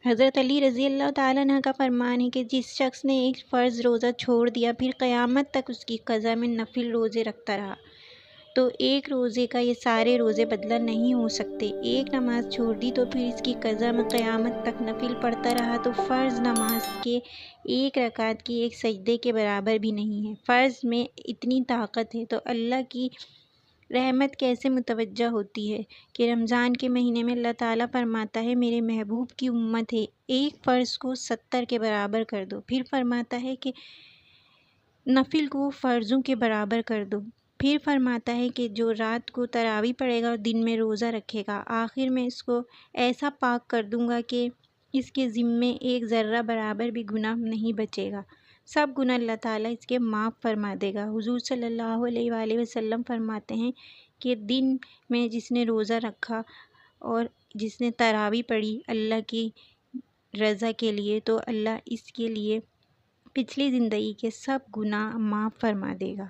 حضرت علی رضی اللہ تعالیٰ عنہ کا فرمان ہے کہ جس شخص نے ایک فرض روزہ چھوڑ دیا پھر قیامت تک اس کی قضا میں نفل روزے رکھتا رہا تو ایک روزے کا یہ سارے روزے بدلہ نہیں ہو سکتے۔ ایک نماز چھوڑ دی تو پھر اس کی قضا میں قیامت تک نفل پڑھتا رہا تو فرض نماز کے ایک رکعت کی ایک سجدے کے برابر بھی نہیں ہے۔ فرض میں اتنی طاقت ہے تو اللہ کی رحمت کیسے متوجہ ہوتی ہے کہ رمضان کے مہینے میں اللہ تعالیٰ فرماتا ہے میرے محبوب کی امت ہے، ایک فرض کو 70 کے برابر کر دو، پھر فرماتا ہے کہ نفل کو فرضوں کے برابر کر دو، پھر فرماتا ہے کہ جو رات کو تراویح پڑھے گا اور دن میں روزہ رکھے گا آخر میں اس کو ایسا پاک کر دوں گا کہ اس کے ذمے ایک ذرہ برابر بھی گناہ نہیں بچے گا، سب گناہ اللہ تعالیٰ اس کے معاف فرما دے گا۔ حضور صلی اللہ علیہ وآلہ وسلم فرماتے ہیں کہ دن میں جس نے روزہ رکھا اور جس نے تراویح پڑھی اللہ کی رضا کے لیے تو اللہ اس کے لیے پچھلی زندگی کے سب گناہ معاف فرما دے گا۔